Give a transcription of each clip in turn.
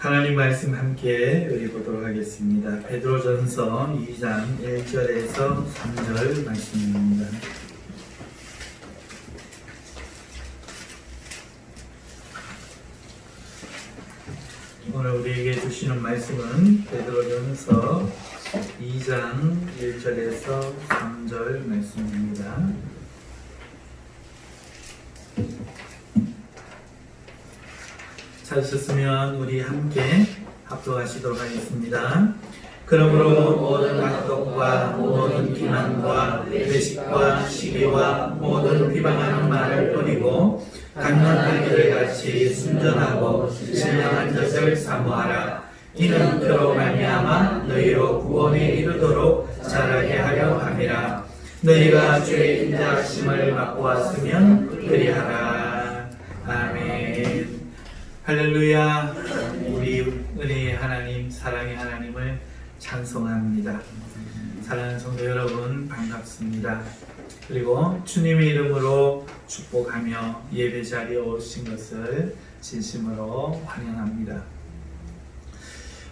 하나님 말씀 함께 읽어보도록 하겠습니다. 베드로전서 2장 1절에서 3절 말씀입니다. 오늘 우리에게 주시는 말씀은 베드로전서 2장 1절에서 3절 말씀입니다. 찾으셨으면 우리 함께 합독하시도록 하겠습니다. 그러므로 모든 악독과 모든 기만과 외식과 시기와 모든 비방하는 말을 버리고 강건하기를 같이 순전하고 신령한 것을 사모하라. 이는 그로 말미암아 너희로 구원에 이르도록 자라게 하려 함이라. 너희가 주의 인자하심을 맛보 왔으면 그리하라. 아멘. 할렐루야. 우리 은혜의 하나님, 사랑의 하나님을 찬송합니다. 사랑하는 성도 여러분, 반갑습니다. 그리고 주님의 이름으로 축복하며 예배 자리에 오신 것을 진심으로 환영합니다.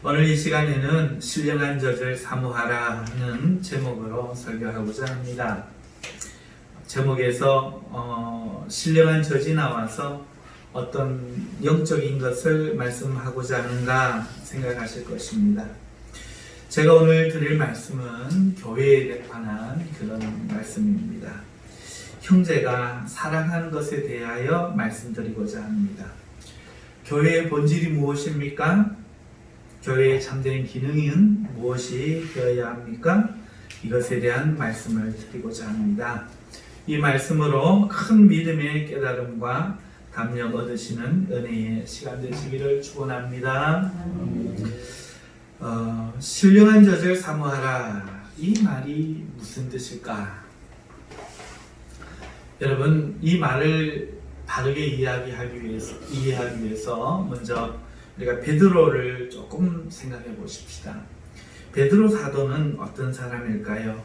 오늘 이 시간에는 신령한 젖을 사모하라 하는 제목으로 설교하고자 합니다. 제목에서 신령한 젖이 나와서 어떤 영적인 것을 말씀하고자 하는가 생각하실 것입니다. 제가 오늘 드릴 말씀은 교회에 관한 그런 말씀입니다. 형제가 사랑하는 것에 대하여 말씀드리고자 합니다. 교회의 본질이 무엇입니까? 교회의 참된 기능은 무엇이 되어야 합니까? 이것에 대한 말씀을 드리고자 합니다. 이 말씀으로 큰 믿음의 깨달음과 감명 얻으시는 은혜의 시간 되시기를 축원합니다. 신령한 젖을 사모하라. 이 말이 무슨 뜻일까? 여러분, 이 말을 바르게 이해하기 위해서 먼저 우리가 베드로를 조금 생각해 보십시다. 베드로 사도는 어떤 사람일까요?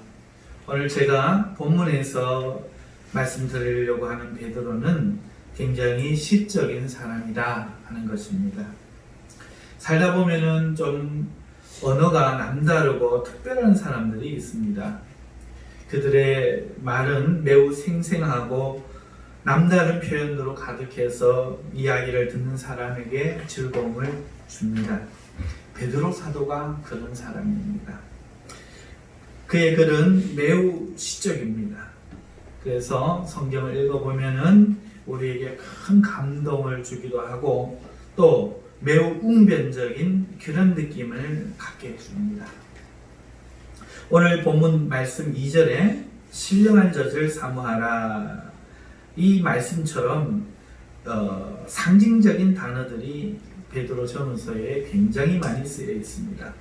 오늘 제가 본문에서 말씀드리려고 하는 베드로는 굉장히 시적인 사람이다 하는 것입니다. 살다 보면은 좀 언어가 남다르고 특별한 사람들이 있습니다. 그들의 말은 매우 생생하고 남다른 표현으로 가득해서 이야기를 듣는 사람에게 즐거움을 줍니다. 베드로 사도가 그런 사람입니다. 그의 글은 매우 시적입니다. 그래서 성경을 읽어보면은 우리에게 큰 감동을 주기도 하고 또 매우 웅변적인 그런 느낌을 갖게 해줍니다. 오늘 본문 말씀 2절에 신령한 젖을 사모하라. 이 말씀처럼 상징적인 단어들이 베드로 전후서에 굉장히 많이 쓰여 있습니다.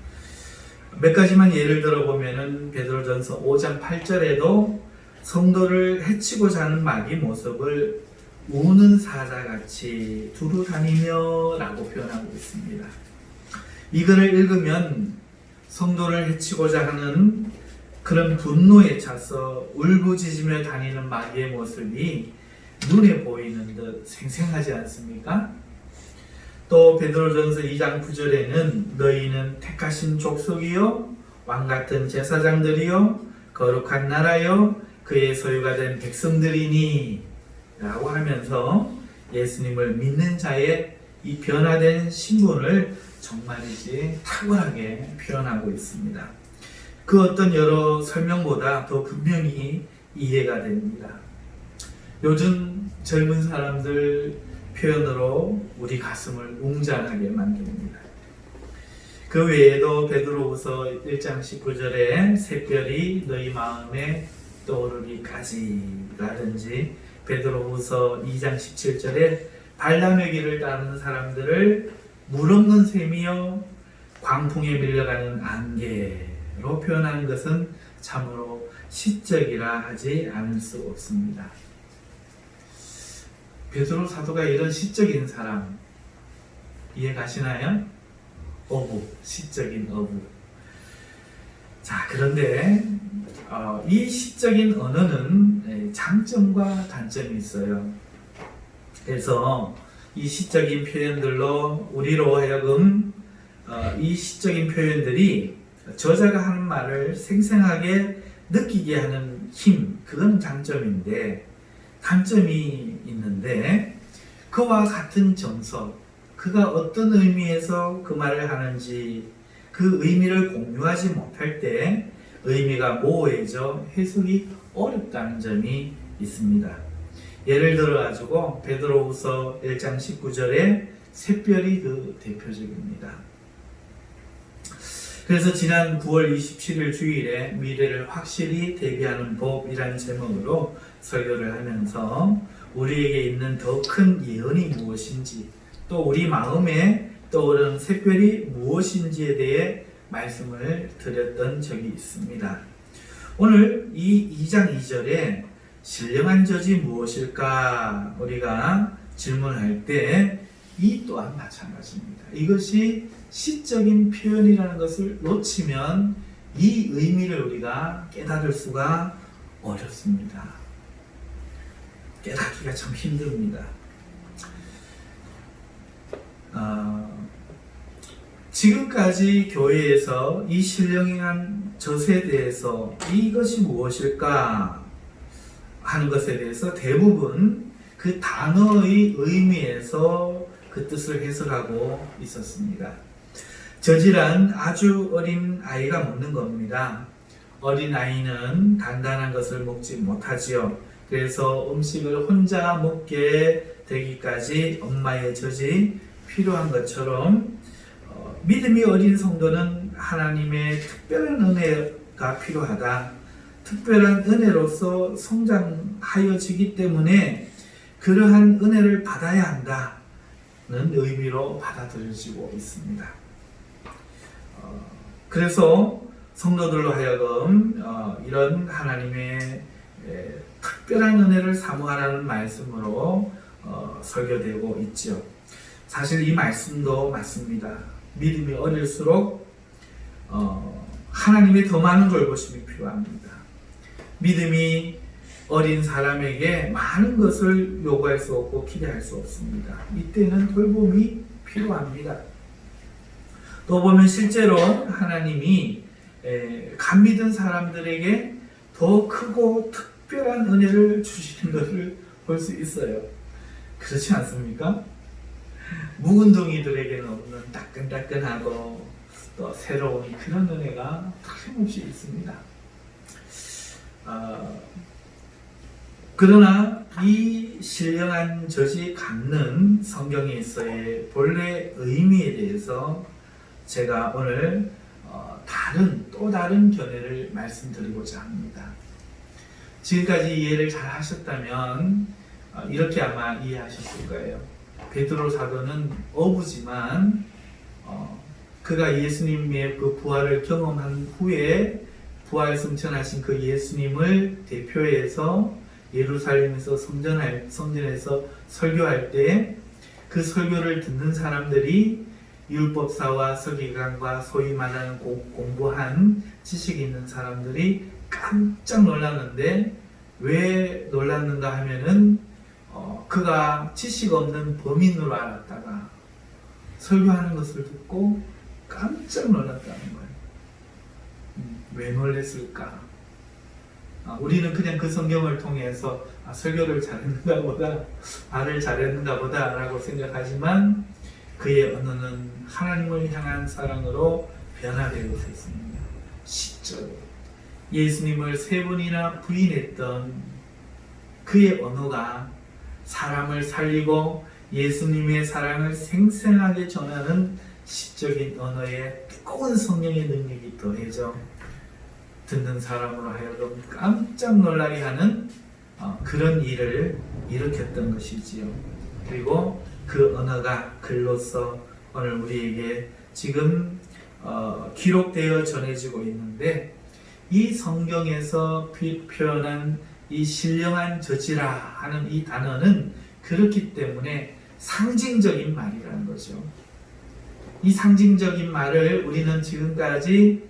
몇 가지만 예를 들어보면은 베드로전서 5장 8절에도 성도를 해치고자 하는 마귀 모습을 우는 사자같이 두루 다니며 라고 표현하고 있습니다. 이 글을 읽으면 성도를 해치고자 하는 그런 분노에 차서 울부짖으며 다니는 마귀의 모습이 눈에 보이는 듯 생생하지 않습니까? 또 베드로전서 2장 9절에는 너희는 택하신 족속이요 왕같은 제사장들이요 거룩한 나라요 그의 소유가 된 백성들이니 라고 하면서 예수님을 믿는 자의 이 변화된 신분을 정말이지 탁월하게 표현하고 있습니다. 그 어떤 여러 설명보다 더 분명히 이해가 됩니다. 요즘 젊은 사람들 표현으로 우리 가슴을 웅장하게 만듭니다. 그 외에도 베드로후서 1장 19절에 새별이 너희 마음에 떠오르기까지 라든지 베드로후서 2장 17절에 발람의 길을 따르는 사람들을 물없는 샘이요 광풍에 밀려가는 안개로 표현하는 것은 참으로 시적이라 하지 않을 수 없습니다. 베드로 사도가 이런 시적인 사람 이해 가시나요? 어부, 시적인 어부. 자, 그런데 이 시적인 언어는 장점과 단점이 있어요. 그래서 이 시적인 표현들로 우리로 하여금 이 시적인 표현들이 저자가 하는 말을 생생하게 느끼게 하는 힘, 그건 장점인데, 단점이 있는데, 그와 같은 정석, 그가 어떤 의미에서 그 말을 하는지 그 의미를 공유하지 못할 때 의미가 모호해져 해석이 어렵다는 점이 있습니다. 예를 들어 가지고 베드로후서 1장 19절에 샛별이 그 대표적입니다. 그래서 지난 9월 27일 주일에 미래를 확실히 대비하는 법이라는 제목으로 설교를 하면서 우리에게 있는 더 큰 예언이 무엇인지, 또 우리 마음에 떠오르는 샛별이 무엇인지에 대해 말씀을 드렸던 적이 있습니다. 오늘 이 2장 2절에 신령한 젖이 무엇일까 우리가 질문할 때 이 또한 마찬가지입니다. 이것이 시적인 표현이라는 것을 놓치면 이 의미를 우리가 깨달을 수가 어렵습니다. 깨닫기가 참 힘듭니다. 지금까지 교회에서 이 신령한 젖에 대해서 이것이 무엇일까 하는 것에 대해서 대부분 그 단어의 의미에서 그 뜻을 해석하고 있었습니다. 젖이란 아주 어린 아이가 먹는 겁니다. 어린 아이는 단단한 것을 먹지 못하지요. 그래서 음식을 혼자 먹게 되기까지 엄마의 젖이 필요한 것처럼 믿음이 어린 성도는 하나님의 특별한 은혜가 필요하다. 특별한 은혜로서 성장하여지기 때문에 그러한 은혜를 받아야 한다는 의미로 받아들여지고 있습니다. 그래서 성도들로 하여금 이런 하나님의 특별한 은혜를 사모하라는 말씀으로 설교되고 있죠. 사실 이 말씀도 맞습니다. 믿음이 어릴수록 하나님의 더 많은 돌보심이 필요합니다. 믿음이 어린 사람에게 많은 것을 요구할 수 없고 기대할 수 없습니다. 이때는 돌봄이 필요합니다. 또 보면 실제로 하나님이 감 믿은 사람들에게 더 크고 특별한 은혜를 주시는 것을 볼 수 있어요. 그렇지 않습니까? 묵은둥이들에게는 없는 따끈따끈하고 또 새로운 그런 은혜가 틀림없이 있습니다. 그러나 이 신령한 젖이 갖는 성경에 있어의 본래 의미에 대해서 제가 오늘 또 다른 견해를 말씀드리고자 합니다. 지금까지 이해를 잘 하셨다면 이렇게 아마 이해하셨을 거예요. 베드로 사도는 어부지만 그가 예수님의 그 부활을 경험한 후에 부활 승천하신 그 예수님을 대표해서 예루살렘에서 성전에서 설교할 때 그 설교를 듣는 사람들이 율법사와 서기관과 소위 말하는 공부한 지식이 있는 사람들이 깜짝 놀랐는데, 왜 놀랐는가 하면은 그가 지식 없는 범인으로 알았다가 설교하는 것을 듣고 깜짝 놀랐다는 거예요. 왜 놀랬을까? 우리는 그냥 그 성경을 통해서 설교를 잘했는가 보다, 말을 잘했는가 보다 라고 생각하지만 그의 언어는 하나님을 향한 사랑으로 변화되고 있습니다. 시적으로 예수님을 3번이나 부인했던 그의 언어가 사람을 살리고 예수님의 사랑을 생생하게 전하는 시적인 언어에 뜨거운 성령의 능력이 더해져 듣는 사람으로 하여금 깜짝 놀라게 하는 그런 일을 일으켰던 것이지요. 그리고 그 언어가 글로서 오늘 우리에게 지금 기록되어 전해지고 있는데, 이 성경에서 표현한 이 신령한 젖이라 하는 이 단어는 그렇기 때문에 상징적인 말이라는 거죠. 이 상징적인 말을 우리는 지금까지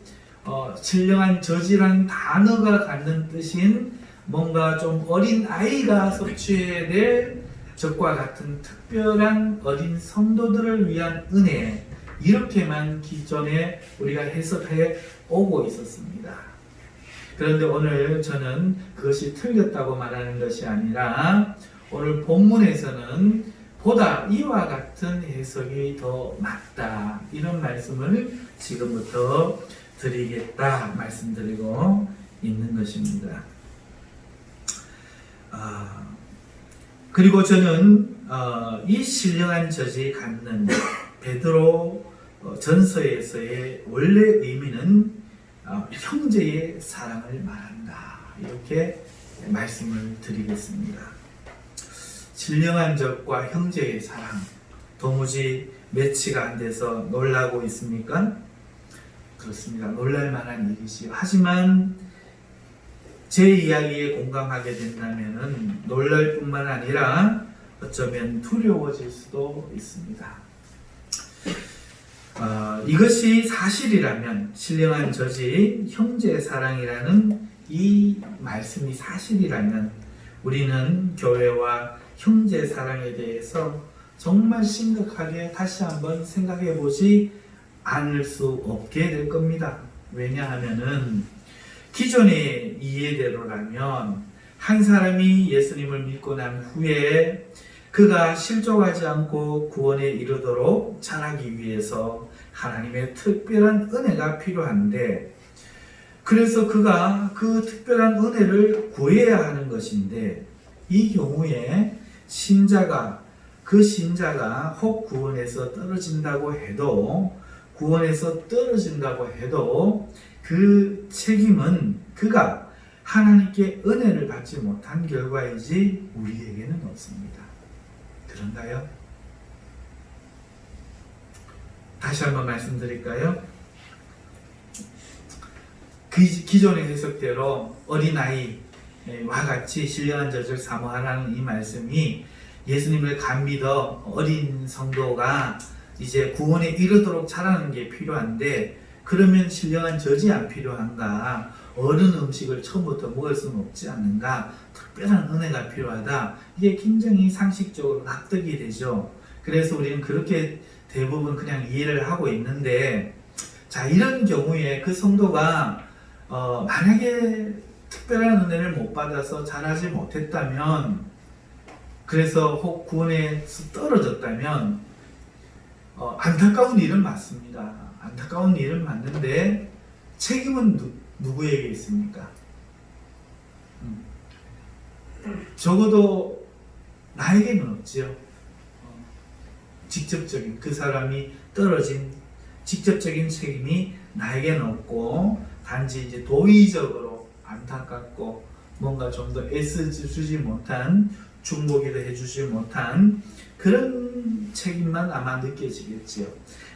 신령한 젖이란 단어가 갖는 뜻인 뭔가 좀 어린 아이가 섭취해야 될 적과 같은 특별한 어린 성도들을 위한 은혜, 이렇게만 기존에 우리가 해석해 오고 있었습니다. 그런데 오늘 저는 그것이 틀렸다고 말하는 것이 아니라 오늘 본문에서는 보다 이와 같은 해석이 더 맞다, 이런 말씀을 지금부터 드리겠다 말씀드리고 있는 것입니다. 그리고 저는 이 신령한 젖이 갖는 베드로 전서에서의 원래 의미는 형제의 사랑을 말한다, 이렇게 말씀을 드리겠습니다. 신령한 젖과 형제의 사랑, 도무지 매치가 안 돼서 놀라고 있습니까? 그렇습니다. 놀랄 만한 일이지요. 하지만 제 이야기에 공감하게 된다면 놀랄 뿐만 아니라 어쩌면 두려워질 수도 있습니다. 이것이 사실이라면, 신령한 젖이 형제의 사랑이라는 이 말씀이 사실이라면 우리는 교회와 형제 사랑에 대해서 정말 심각하게 다시 한번 생각해 보지 않을 수 없게 될 겁니다. 왜냐하면은 기존의 이해대로라면 한 사람이 예수님을 믿고 난 후에 그가 실족하지 않고 구원에 이르도록 자라기 위해서 하나님의 특별한 은혜가 필요한데, 그래서 그가 그 특별한 은혜를 구해야 하는 것인데, 이 경우에 그 신자가 혹 구원에서 떨어진다고 해도 그 책임은 그가 하나님께 은혜를 받지 못한 결과이지 우리에게는 없습니다. 그런가요? 다시 한번 말씀드릴까요? 기존의 해석대로 어린아이와 같이 신령한 젖을 사모하라는 이 말씀이 예수님을 감믿어 어린 성도가 이제 구원에 이르도록 자라는 게 필요한데, 그러면 신령한 젖이 안 필요한가? 어른 음식을 처음부터 먹을 수는 없지 않는가? 특별한 은혜가 필요하다. 이게 굉장히 상식적으로 납득이 되죠. 그래서 우리는 그렇게 대부분 그냥 이해를 하고 있는데, 자, 이런 경우에 그 성도가 만약에 특별한 은혜를 못 받아서 자라지 못했다면, 그래서 혹 구원에서 떨어졌다면 안타까운 일은 맞습니다. 안타까운 일은 맞는데 책임은 누구에게 있습니까? 적어도 나에게는 없지요. 직접적인, 그 사람이 떨어진 직접적인 책임이 나에게는 없고, 단지 이제 도의적으로 안타깝고 뭔가 좀 더 애쓰지 못한, 중보기도 해주지 못한 그런 책임만 아마 느껴지겠지요.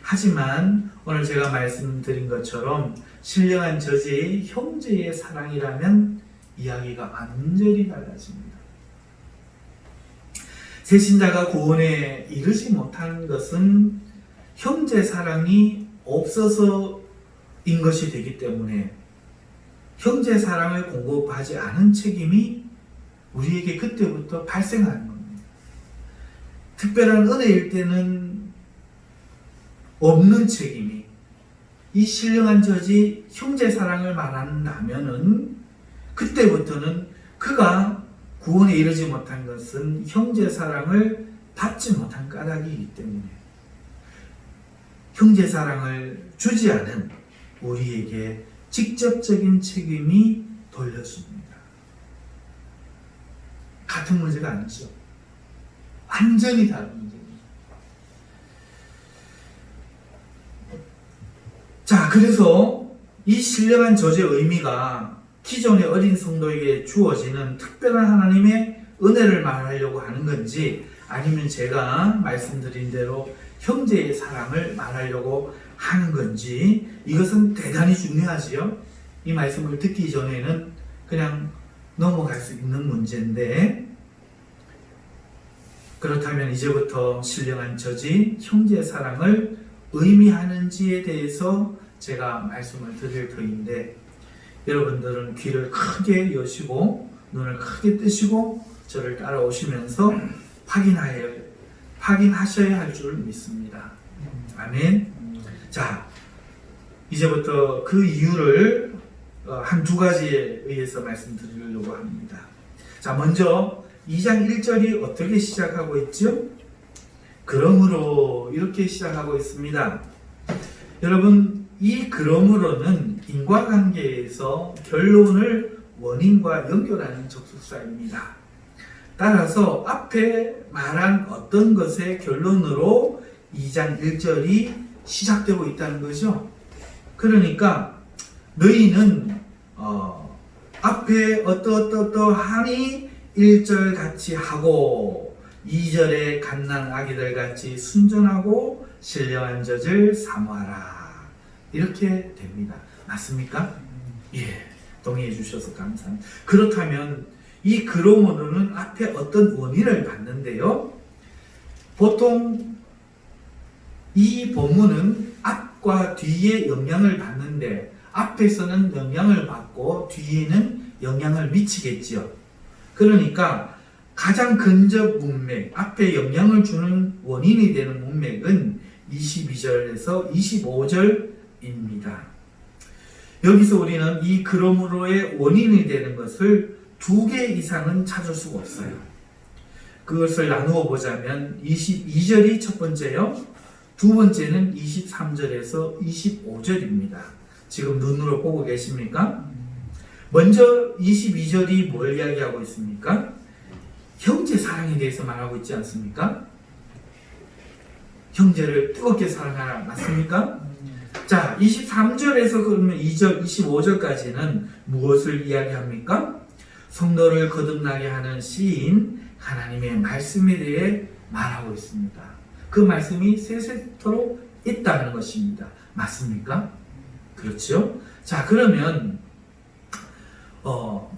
하지만 오늘 제가 말씀드린 것처럼 신령한 젖이 형제의 사랑이라면 이야기가 완전히 달라집니다. 새신자가 구원에 이르지 못한 것은 형제 사랑이 없어서인 것이 되기 때문에 형제 사랑을 공급하지 않은 책임이 우리에게 그때부터 발생하는 겁니다. 특별한 은혜일 때는 없는 책임이, 이 신령한 젖이 형제 사랑을 말한다면은 그때부터는 그가 구원에 이르지 못한 것은 형제 사랑을 받지 못한 까닭이기 때문에 형제 사랑을 주지 않은 우리에게 직접적인 책임이 돌려집니다. 같은 문제가 아니죠. 완전히 다른 문제입니다. 자, 그래서 이 신령한 젖의 의미가 기존의 어린 성도에게 주어지는 특별한 하나님의 은혜를 말하려고 하는 건지, 아니면 제가 말씀드린 대로 형제의 사랑을 말하려고 하는 건지, 이것은 대단히 중요하지요. 이 말씀을 듣기 전에는 그냥 넘어갈 수 있는 문제인데, 그렇다면 이제부터 신령한 젖이 형제 사랑을 의미하는지에 대해서 제가 말씀을 드릴 터인데, 여러분들은 귀를 크게 여시고 눈을 크게 뜨시고 저를 따라오시면서 확인하셔야 할 줄 믿습니다. 아멘. 자, 이제부터 그 이유를 한 두 가지에 의해서 말씀드리려고 합니다. 자, 먼저 2장 1절이 어떻게 시작하고 있죠? 그러므로 이렇게 시작하고 있습니다. 여러분, 이 그러므로는 인과관계에서 결론을 원인과 연결하는 접속사입니다. 따라서 앞에 말한 어떤 것의 결론으로 2장 1절이 시작되고 있다는 거죠. 그러니까 너희는 앞에 어떠하니 1절 같이 하고 2절에 갓난 아기들 같이 순전하고 신령한 젖을 사모하라. 이렇게 됩니다. 맞습니까? 예, 동의해 주셔서 감사합니다. 그렇다면 이 그러므로는 앞에 어떤 원인을 봤는데요. 보통 이 본문은 앞과 뒤에 영향을 받는데 앞에서는 영향을 받고 뒤에는 영향을 미치겠지요. 그러니까 가장 근접 문맥, 앞에 영향을 주는 원인이 되는 문맥은 22절에서 25절입니다. 여기서 우리는 이 그러므로의 원인이 되는 것을 두 개 이상은 찾을 수가 없어요. 그것을 나누어 보자면 22절이 첫 번째요. 두 번째는 23절에서 25절입니다. 지금 눈으로 보고 계십니까? 먼저 22절이 뭘 이야기하고 있습니까? 형제 사랑에 대해서 말하고 있지 않습니까? 형제를 뜨겁게 사랑하라. 맞습니까? 자, 23절에서 그러면 2절, 25절까지는 무엇을 이야기합니까? 성도를 거듭나게 하는 시인 하나님의 말씀에 대해 말하고 있습니다. 그 말씀이 세세토록 있다는 것입니다. 맞습니까? 그렇죠? 자, 그러면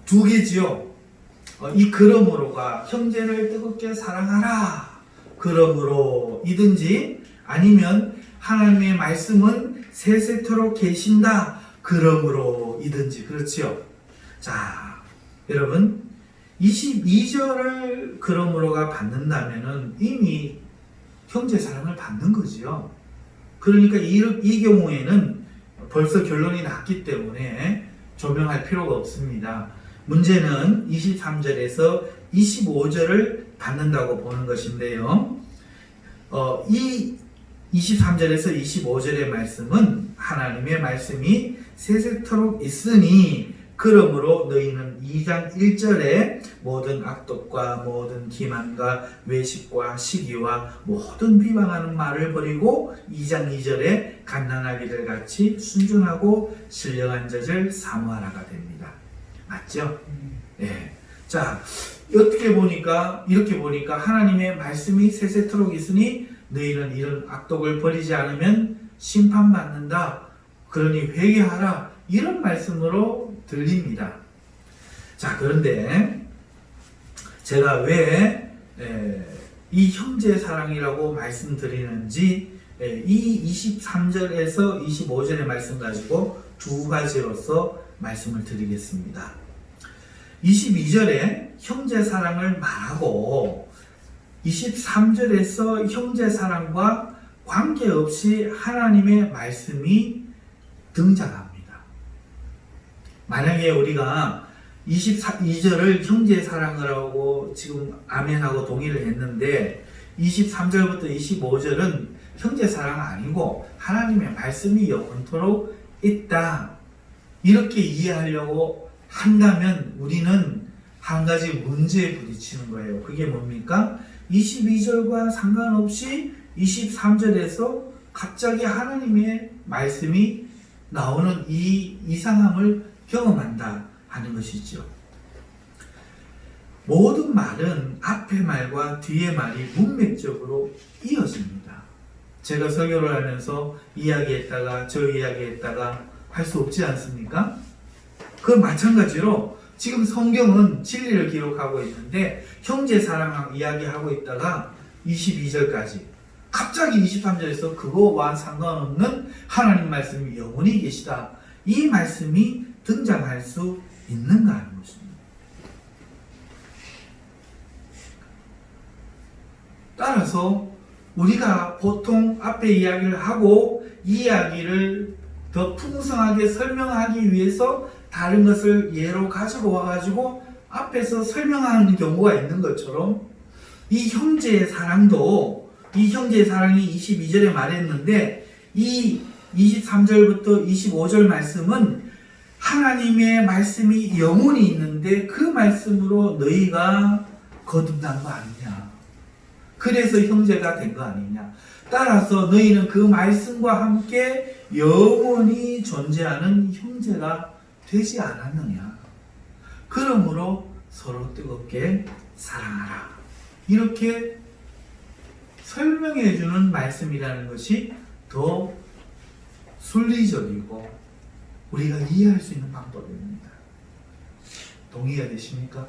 두 개지요. 이 그러므로가 형제를 뜨겁게 사랑하라. 그러므로 이든지 아니면 하나님의 말씀은 세세토록 계신다. 그러므로 이든지. 그렇지요? 자, 여러분 22절을 그러므로가 받는다면은 이미 형제 사랑을 받는 거지요. 그러니까 이 경우에는 벌써 결론이 났기 때문에 조명할 필요가 없습니다. 문제는 23절에서 25절을 받는다고 보는 것인데요. 이 23절에서 25절의 말씀은 하나님의 말씀이 세세토록 있으니 그러므로 너희는 2장 1절에 모든 악독과 모든 기만과 외식과 시기와 모든 비방하는 말을 버리고 2장 2절에 갓난아기들 같이 순전하고 신령한 젖을 사모하라가 됩니다. 맞죠? 네. 자, 어떻게 보니까 이렇게 보니까 하나님의 말씀이 세세토록 있으니 너희는 이런 악독을 버리지 않으면 심판받는다. 그러니 회개하라. 이런 말씀으로 들립니다. 자, 그런데 제가 왜 이 형제 사랑이라고 말씀드리는지 이 23절에서 25절의 말씀 가지고 두 가지로서 말씀을 드리겠습니다. 22절에 형제 사랑을 말하고 23절에서 형제 사랑과 관계없이 하나님의 말씀이 등장합니다. 만약에 우리가 22절을 형제 사랑을 하고 지금 아멘하고 동의를 했는데 23절부터 25절은 형제 사랑 아니고 하나님의 말씀이 영원토록 있다. 이렇게 이해하려고 한다면 우리는 한 가지 문제에 부딪히는 거예요. 그게 뭡니까? 22절과 상관없이 23절에서 갑자기 하나님의 말씀이 나오는 이 이상함을 경험한다 하는 것이죠. 모든 말은 앞의 말과 뒤의 말이 문맥적으로 이어집니다. 제가 설교를 하면서 이야기했다가 저 이야기했다가 할 수 없지 않습니까? 그 마찬가지로 지금 성경은 진리를 기록하고 있는데 형제 사랑 이야기하고 있다가 22절까지 갑자기 23절에서 그거와 상관없는 하나님 말씀이 영원히 계시다. 이 말씀이 등장할 수 있는가 하는 것입니다. 따라서 우리가 보통 앞에 이야기를 하고 이 이야기를 더 풍성하게 설명하기 위해서 다른 것을 예로 가지고 와가지고 앞에서 설명하는 경우가 있는 것처럼 이 형제의 사랑도, 이 형제의 사랑이 22절에 말했는데 이 23절부터 25절 말씀은 하나님의 말씀이 영원히 있는데 그 말씀으로 너희가 거듭난 거 아니냐. 그래서 형제가 된 거 아니냐. 따라서 너희는 그 말씀과 함께 영원히 존재하는 형제가 되지 않았느냐. 그러므로 서로 뜨겁게 사랑하라. 이렇게 설명해 주는 말씀이라는 것이 더 순리적이고 우리가 이해할 수 있는 방법입니다. 동의가 되십니까?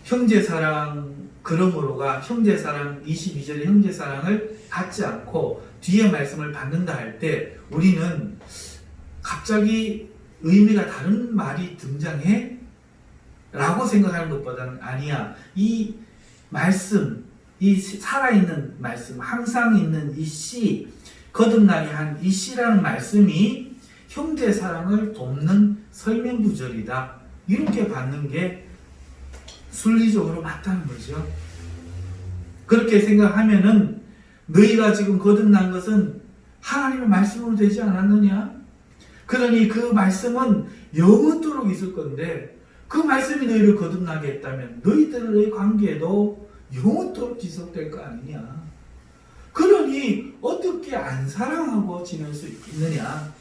형제사랑, 그러므로가 형제사랑 22절의 형제사랑을 받지 않고 뒤에 말씀을 받는다 할 때 우리는 갑자기 의미가 다른 말이 등장해? 라고 생각하는 것보다는 아니야. 이 말씀, 이 살아있는 말씀, 항상 있는 이 씨, 거듭나게 한 이 씨라는 말씀이 형제사랑을 돕는 설명구절이다. 이렇게 받는 게 순리적으로 맞다는 거죠. 그렇게 생각하면은 너희가 지금 거듭난 것은 하나님의 말씀으로 되지 않았느냐? 그러니 그 말씀은 영원토록 있을 건데 그 말씀이 너희를 거듭나게 했다면 너희들의 관계도 영원토록 지속될 거 아니냐? 그러니 어떻게 안 사랑하고 지낼 수 있느냐?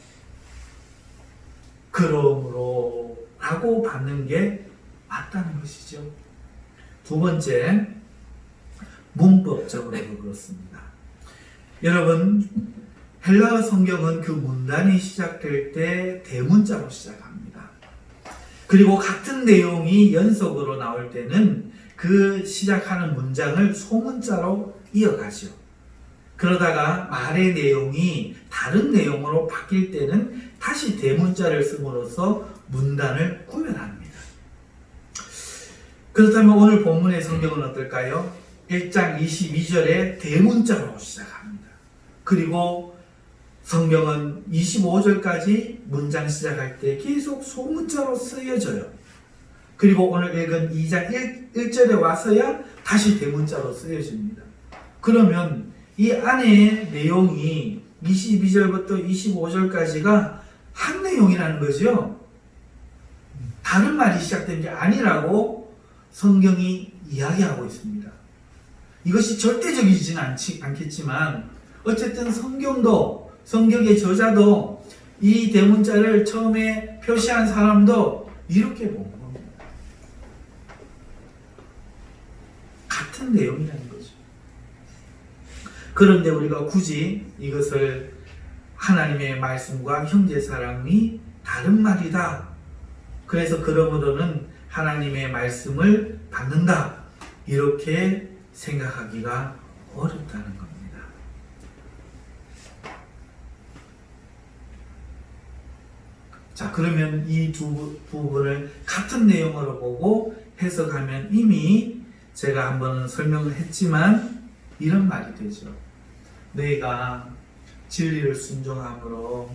그러므로 라고 받는 게 맞다는 것이죠. 두 번째, 문법적으로도 그렇습니다. 여러분, 헬라어 성경은 그 문단이 시작될 때 대문자로 시작합니다. 그리고 같은 내용이 연속으로 나올 때는 그 시작하는 문장을 소문자로 이어가죠. 그러다가 말의 내용이 다른 내용으로 바뀔 때는 다시 대문자를 씀으로써 문단을 구별합니다. 그렇다면 오늘 본문의 성경은 어떨까요? 1장 22절에 대문자로 시작합니다. 그리고 성경은 25절까지 문장 시작할 때 계속 소문자로 쓰여져요. 그리고 오늘 읽은 2장 1절에 와서야 다시 대문자로 쓰여집니다. 그러면 이 안에 내용이 22절부터 25절까지가 한 내용이라는 거죠. 다른 말이 시작된 게 아니라고 성경이 이야기하고 있습니다. 이것이 절대적이지는 않겠지만 어쨌든 성경의 저자도 이 대문자를 처음에 표시한 사람도 이렇게 본 겁니다. 같은 내용이라는 거죠. 그런데 우리가 굳이 이것을 하나님의 말씀과 형제사랑이 다른 말이다. 그래서 그러므로는 하나님의 말씀을 받는다. 이렇게 생각하기가 어렵다는 겁니다. 자, 그러면 이 두 부분을 같은 내용으로 보고 해석하면 이미 제가 한번 설명을 했지만 이런 말이 되죠. 너희가 진리를 순종함으로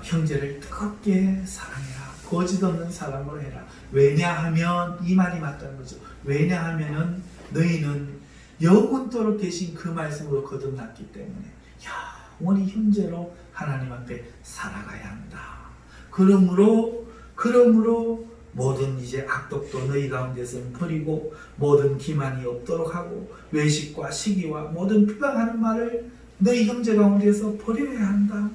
형제를 뜨겁게 사랑해라. 거짓 없는 사랑으로 해라. 왜냐하면 이 말이 맞다는 거죠. 왜냐하면은 너희는 영원토록 계신 그 말씀으로 거듭났기 때문에 영원히 형제로 하나님 앞에 살아가야 한다. 그러므로 모든 이제 악독도 너희 가운데서 버리고 모든 기만이 없도록 하고 외식과 시기와 모든 비방하는 말을 너희 형제 가운데서 버려야 한다.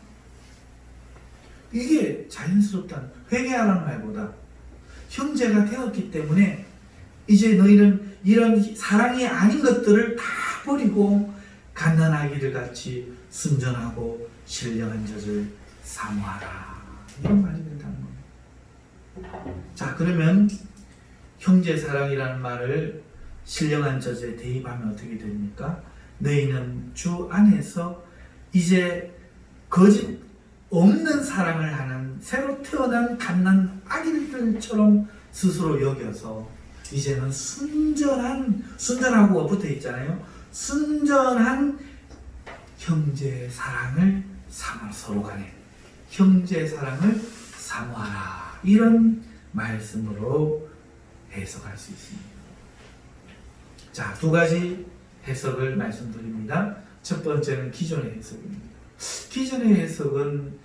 이게 자연스럽다는, 회개하라는 말보다 형제가 되었기 때문에 이제 너희는 이런 사랑이 아닌 것들을 다 버리고 갓난아기들 같이 순전하고 신령한 젖을 사모하라. 이런 말이 된다는 겁니다. 자, 그러면 형제사랑이라는 말을 신령한 젖에 대입하면 어떻게 됩니까? 너희는 주 안에서 이제 거짓 없는 사랑을 하는 새로 태어난 갓난 아기들처럼 스스로 여겨서 이제는 순전하고 붙어 있잖아요. 순전한 형제 사랑을 서로 간에 형제 사랑을 사모하라. 이런 말씀으로 해석할 수 있습니다. 자, 두 가지 해석을 말씀드립니다. 첫 번째는 기존의 해석입니다. 기존의 해석은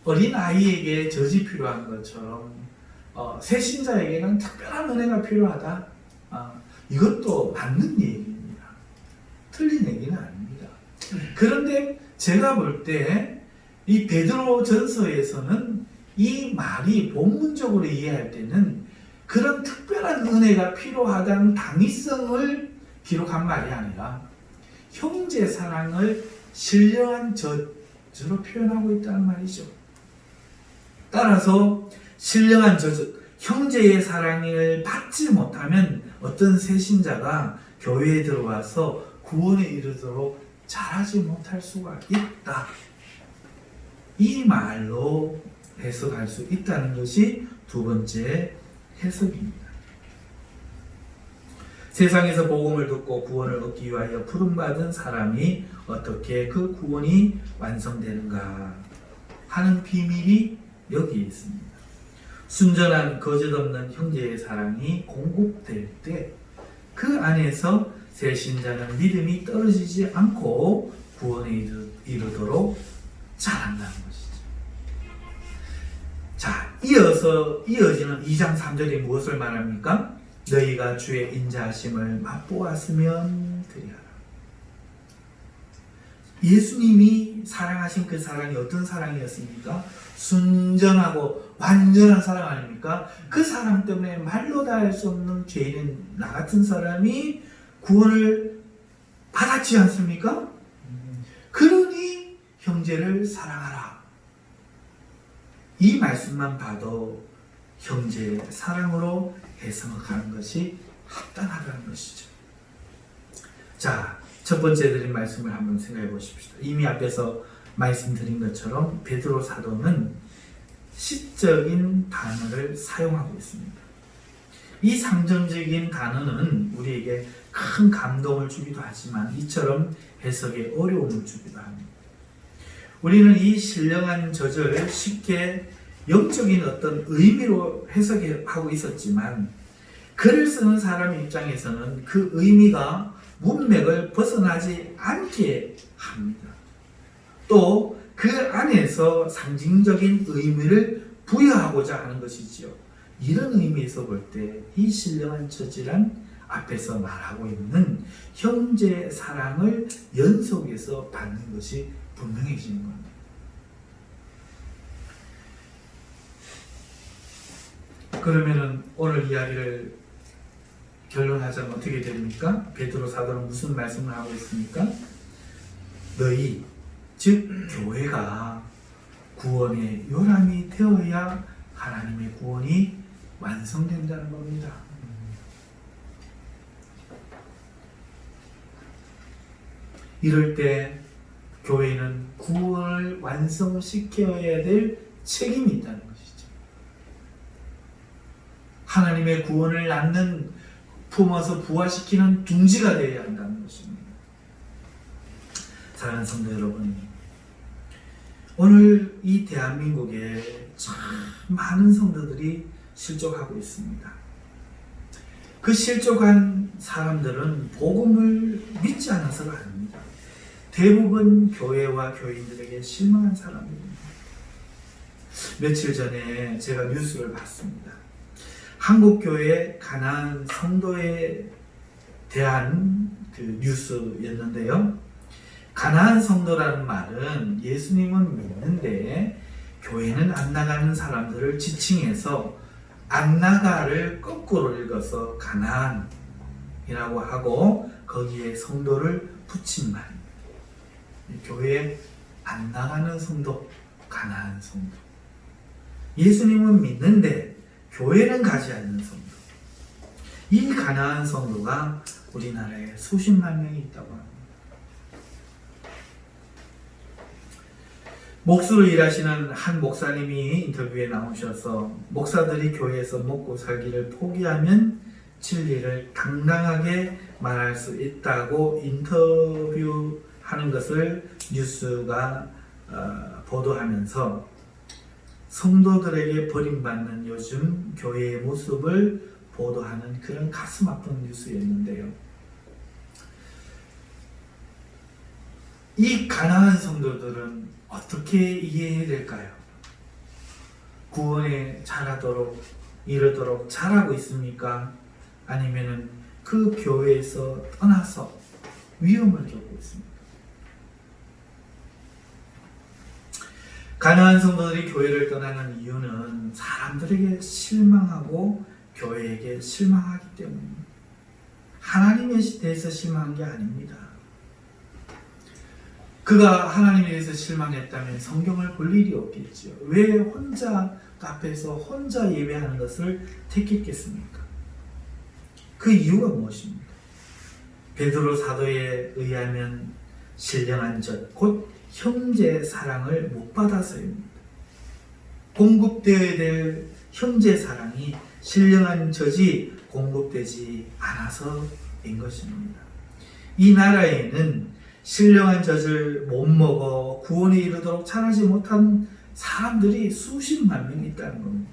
어린아이에게 젖이 필요한 것처럼 새신자에게는 특별한 은혜가 필요하다. 이것도 맞는 얘기입니다. 틀린 얘기는 아닙니다. 그런데 제가 볼 때 이 베드로 전서에서는 이 말이 본문적으로 이해할 때는 그런 특별한 은혜가 필요하다는 당위성을 기록한 말이 아니라 형제 사랑을 신령한 저주로 표현하고 있다는 말이죠. 따라서 신령한 저주, 형제의 사랑을 받지 못하면 어떤 새신자가 교회에 들어와서 구원에 이르도록 잘하지 못할 수가 있다. 이 말로 해석할 수 있다는 것이 두 번째 해석입니다. 세상에서 복음을 듣고 구원을 얻기 위하여 부름받은 사람이 어떻게 그 구원이 완성되는가 하는 비밀이 여기에 있습니다. 순전한 거짓없는 형제의 사랑이 공급될 때 그 안에서 새 신자는 믿음이 떨어지지 않고 구원에 이르도록 자란다는 것이죠. 자, 이어지는 2장 3절이 무엇을 말합니까? 너희가 주의 인자하심을 맛보았으면 그리하라. 예수님이 사랑하신 그 사랑이 어떤 사랑이었습니까? 순전하고 완전한 사랑 아닙니까? 그 사랑 때문에 말로 다 할 수 없는 죄인인 나 같은 사람이 구원을 받았지 않습니까? 그러니 형제를 사랑하라. 이 말씀만 봐도 형제의 사랑으로 해석하는 것이 합당하다는 것이죠. 자, 첫 번째 드린 말씀을 한번 생각해 보십시오. 이미 앞에서 말씀드린 것처럼 베드로 사도는 시적인 단어를 사용하고 있습니다. 이 상징적인 단어는 우리에게 큰 감동을 주기도 하지만 이처럼 해석에 어려움을 주기도 합니다. 우리는 이 신령한 저절을 쉽게 영적인 어떤 의미로 해석하고 있었지만 글을 쓰는 사람 입장에서는 그 의미가 문맥을 벗어나지 않게 합니다. 또 그 안에서 상징적인 의미를 부여하고자 하는 것이지요. 이런 의미에서 볼 때 이 신령한 처지란 앞에서 말하고 있는 형제 사랑을 연속해서 받는 것이 분명해지는 겁니다. 그러면은 오늘 이야기를 결론하자면 어떻게 됩니까? 베드로 사도는 무슨 말씀을 하고 있습니까? 너희, 즉 교회가 구원의 요람이 되어야 하나님의 구원이 완성된다는 겁니다. 이럴 때 교회는 구원을 완성시켜야 될 책임이 있다는 것이죠. 하나님의 구원을 품어서 부활시키는 둥지가 되어야 한다는 것입니다. 사랑하는 성도 여러분, 오늘 이 대한민국에 참 많은 성도들이 실족하고 있습니다. 그 실족한 사람들은 복음을 믿지 않아서가 아닙니다. 대부분 교회와 교인들에게 실망한 사람입니다. 며칠 전에 제가 뉴스를 봤습니다. 한국교회 가난한 성도에 대한 그 뉴스였는데요. 가난한 성도라는 말은 예수님은 믿는데 교회는 안 나가는 사람들을 지칭해서 안 나가를 거꾸로 읽어서 가난이라고 하고 거기에 성도를 붙인 말입니다. 교회에 안 나가는 성도, 가난한 성도. 예수님은 믿는데 교회는 가지 않는 성도. 이 가난한 성도가 우리나라에 수십만 명이 있다고 합니다. 목수로 일하시는 한 목사님이 인터뷰에 나오셔서 목사들이 교회에서 먹고 살기를 포기하면 진리를 당당하게 말할 수 있다고 인터뷰하는 것을 뉴스가 보도하면서 성도들에게 버림받는 요즘 교회의 모습을 보도하는 그런 가슴 아픈 뉴스였는데요. 이 가난한 성도들은 어떻게 이해해야 될까요? 구원에 이르도록 잘하고 있습니까? 아니면은 그 교회에서 떠나서 위험을 겪고 있습니까? 가난한 성도들이 교회를 떠나는 이유는 사람들에게 실망하고 교회에게 실망하기 때문입니다. 하나님에 대해서 실망한 게 아닙니다. 그가 하나님에 대해서 실망했다면 성경을 볼 일이 없겠죠. 왜 혼자 앞에서 혼자 예배하는 것을 택했겠습니까? 그 이유가 무엇입니까? 베드로 사도에 의하면 신령한 젖, 곧 형제 사랑을 못 받아서입니다. 공급되어야 될 형제 사랑이 신령한 젖이 공급되지 않아서인 것입니다. 이 나라에는 신령한 젖을 못 먹어 구원에 이르도록 자라지 못한 사람들이 수십만 명 있다는 겁니다.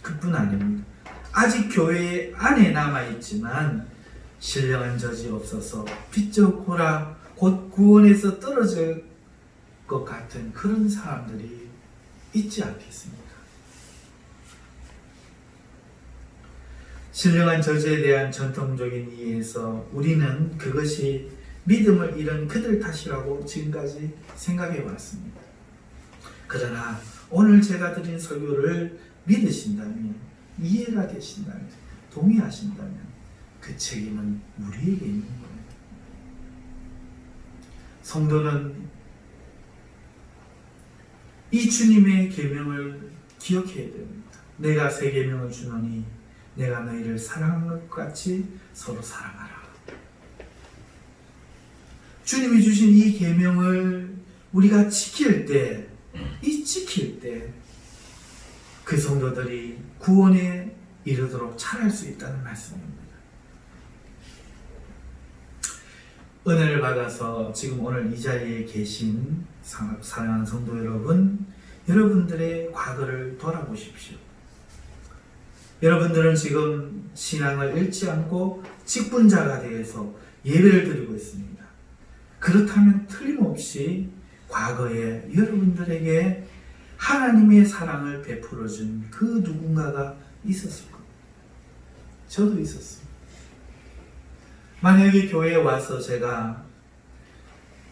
그뿐 아닙니다. 아직 교회 안에 남아있지만 신령한 젖이 없어서 빚져고라 곧 구원에서 떨어질 것 같은 그런 사람들이 있지 않겠습니까? 신령한 젖에 대한 전통적인 이해에서 우리는 그것이 믿음을 잃은 그들 탓이라고 지금까지 생각해 왔습니다. 그러나 오늘 제가 드린 설교를 믿으신다면, 이해가 되신다면, 동의하신다면 그 책임은 우리에게 있는 거예요. 성도는 이 주님의 계명을 기억해야 됩니다. 내가 새 계명을 주노니 내가 너희를 사랑한 것 같이 서로 사랑하라. 주님이 주신 이 계명을 우리가 지킬 때, 그 성도들이 구원에 이르도록 잘할 수 있다는 말씀입니다. 은혜를 받아서 지금 오늘 이 자리에 계신 사랑하는 성도 여러분, 여러분들의 과거를 돌아보십시오. 여러분들은 지금 신앙을 잃지 않고 직분자가 되어서 예배를 드리고 있습니다. 그렇다면 틀림없이 과거에 여러분들에게 하나님의 사랑을 베풀어준 그 누군가가 있었을 겁니다. 저도 있었습니다. 만약에 교회에 와서 제가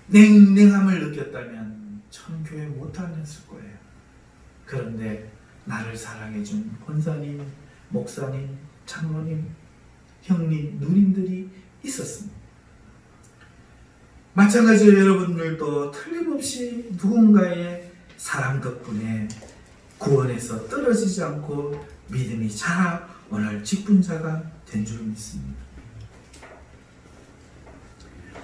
냉랭함을 느꼈다면 저는 교회 못 다녔을 거예요. 그런데 나를 사랑해준 권사님, 목사님, 장로님, 형님, 누님들이 있었습니다. 마찬가지로 여러분들도 틀림없이 누군가의 사랑 덕분에 구원에서 떨어지지 않고 믿음이 자라 오늘 직분자가 된 줄 믿습니다.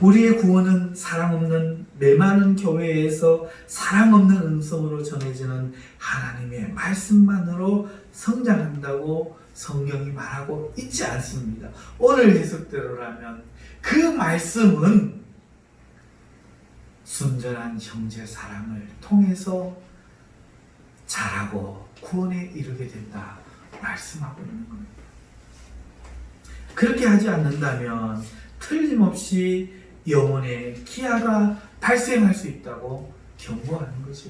우리의 구원은 사랑 없는 메마른 교회에서 사랑 없는 음성으로 전해지는 하나님의 말씀만으로 성장한다고 성경이 말하고 있지 않습니다. 오늘 해석대로라면 그 말씀은 순전한 형제 사랑을 통해서 자라고 구원에 이르게 된다 말씀하고 있는 겁니다. 그렇게 하지 않는다면 틀림없이 영혼의 기아가 발생할 수 있다고 경고하는 거죠.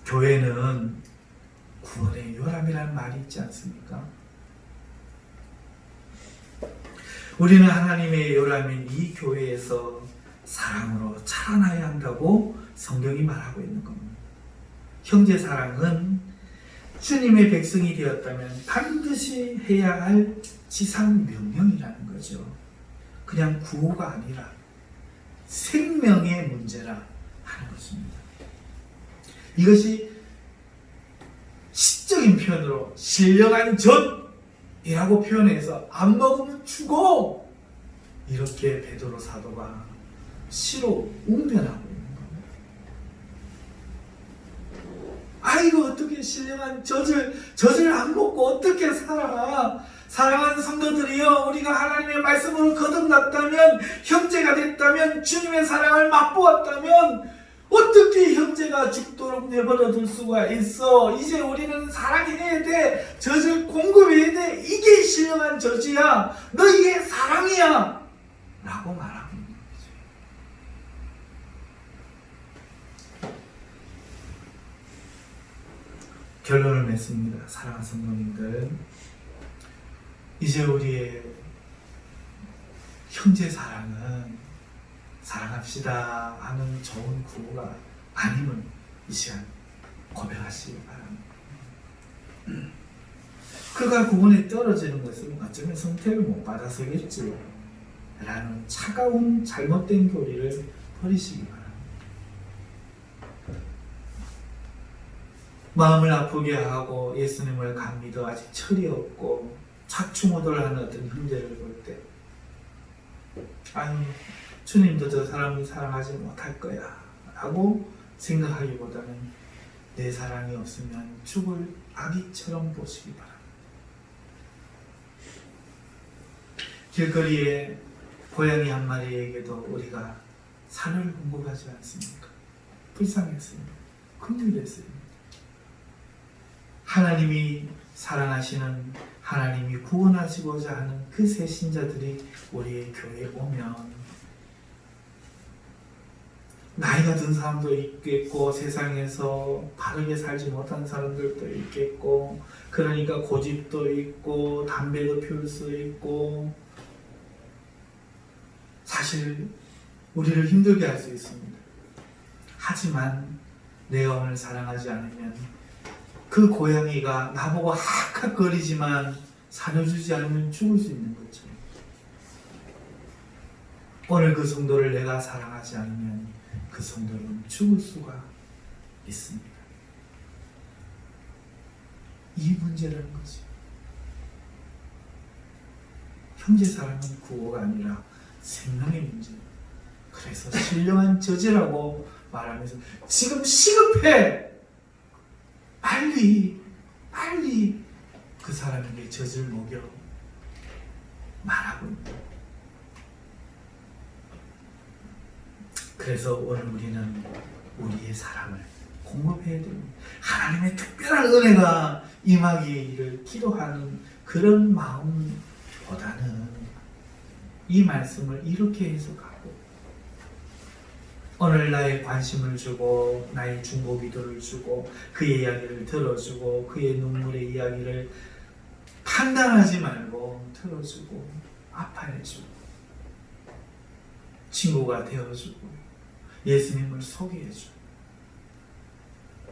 교회는 구원의 요람이라는 말이 있지 않습니까? 우리는 하나님의 요람인 이 교회에서 사랑으로 자라나야 한다고 성경이 말하고 있는 겁니다. 형제 사랑은 주님의 백성이 되었다면 반드시 해야 할 지상 명령이라는 거죠. 그냥 구호가 아니라 생명의 문제라 하는 것입니다. 이것이 시적인 표현으로 신령한 젖이라고 표현해서 안 먹으면 죽어! 이렇게 베드로 사도가 시로 웅변하고 있는 겁니다. 이거 어떻게 신령한 젖을 젖을 안 먹고 어떻게 살아? 사랑하는 성도들이여, 우리가 하나님의 말씀으로 거듭났다면, 형제가 됐다면, 주님의 사랑을 맛보았다면 어떻게 형제가 죽도록 내버려 둘 수가 있어? 이제 우리는 사랑해야 돼. 젖을 공급해야 돼. 이게 신령한 젖이야. 너 이게 사랑이야. 라고 말하고 있는 거죠. 결론을 맺습니다. 사랑하는 성도님들, 이제 우리의 형제 사랑은 사랑합시다 하는 좋은 구호가 아님을 이 시간 고백하시기 바랍니다. 그가 구원에 떨어지는 것은 어쩌면 선택을 못 받아서겠지 라는 차가운 잘못된 교리를 버리시기 바랍니다. 마음을 아프게 하고 예수님을 감미도 아직 철이 없고 착추모돌하는 어떤 형제를 볼 때, 아유, 주님도 저 사람을 사랑하지 못할 거야 라고 생각하기보다는 내 사랑이 없으면 죽을 아기처럼 보시기 바랍니다. 길거리에 고양이 한 마리에게도 우리가 산을 공급하지 않습니까? 불쌍했습니다. 긍휼했습니다. 하나님이 사랑하시는, 하나님이 구원하시고자 하는 그 새 신자들이 우리의 교회에 오면 나이가 든 사람도 있겠고, 세상에서 바르게 살지 못한 사람들도 있겠고, 그러니까 고집도 있고 담배도 피울 수 있고, 사실 우리를 힘들게 할 수 있습니다. 하지만 내가 오늘 사랑하지 않으면 그 고양이가 나보고 학학거리지만 살려주지 않으면 죽을 수 있는 것처럼, 오늘 그 성도를 내가 사랑하지 않으면 그 성도는 죽을 수가 있습니다. 이 문제라는 거지. 형제 사랑은 구호가 아니라 생명의 문제입니다. 그래서 신령한 저지라고 말하면서 지금 시급해! 빨리 그 사람에게 젖을 먹여 말하고 있다. 그래서 오늘 우리는 우리의 사랑을 공급해야 됩니다. 하나님의 특별한 은혜가 임하기를 기도하는 그런 마음보다는 이 말씀을 이렇게 해석하고, 오늘 나의 관심을 주고 나의 중보기도를 주고 그의 이야기를 들어주고 그의 눈물의 이야기를 판단하지 말고 들어주고 아파해주고 친구가 되어주고 예수님을 소개해주고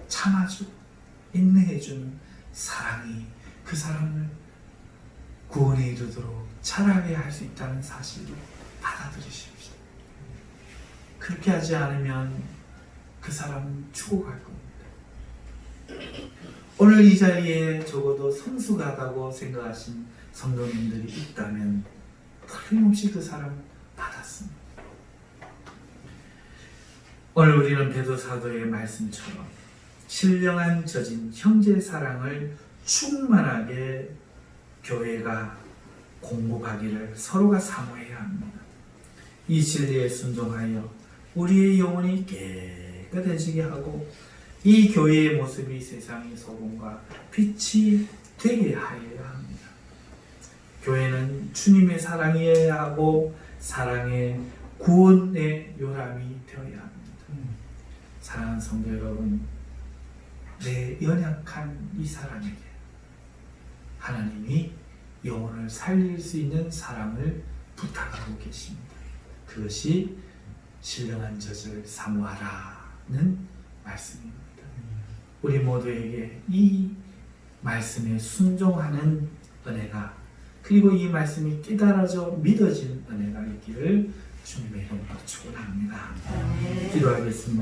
참아주고 인내해주는 사랑이 그 사람을 구원에 이르도록 자라게 할 수 있다는 사실을 받아들이십시오. 그렇게 하지 않으면 그 사람은 죽어갈 겁니다. 오늘 이 자리에 적어도 성숙하다고 생각하신 성도님들이 있다면 틀림없이 그 사람 받았습니다. 오늘 우리는 베드로 사도의 말씀처럼 신령한 젖인 형제 사랑을 충만하게 교회가 공급하기를 서로가 사모해야 합니다. 이 진리에 순종하여 우리의 영혼이 깨끗해지게 하고 이 교회의 모습이 세상의 소금과 빛이 되게 하여야 합니다. 교회는 주님의 사랑이어야 하고 사랑의 구원의 요람이 되어야 합니다. 사랑하는 성도 여러분, 내 연약한 이 사람에게 하나님이 영혼을 살릴 수 있는 사랑을 부탁하고 계십니다. 그것이 신령한 젖을 사모하라는 말씀입니다. 우리 모두에게 이 말씀에 순종하는 은혜가, 그리고 이 말씀이 깨달아져 믿어지는 은혜가 있기를 주님의 이름으로 축원합니다. 기도하겠습니다.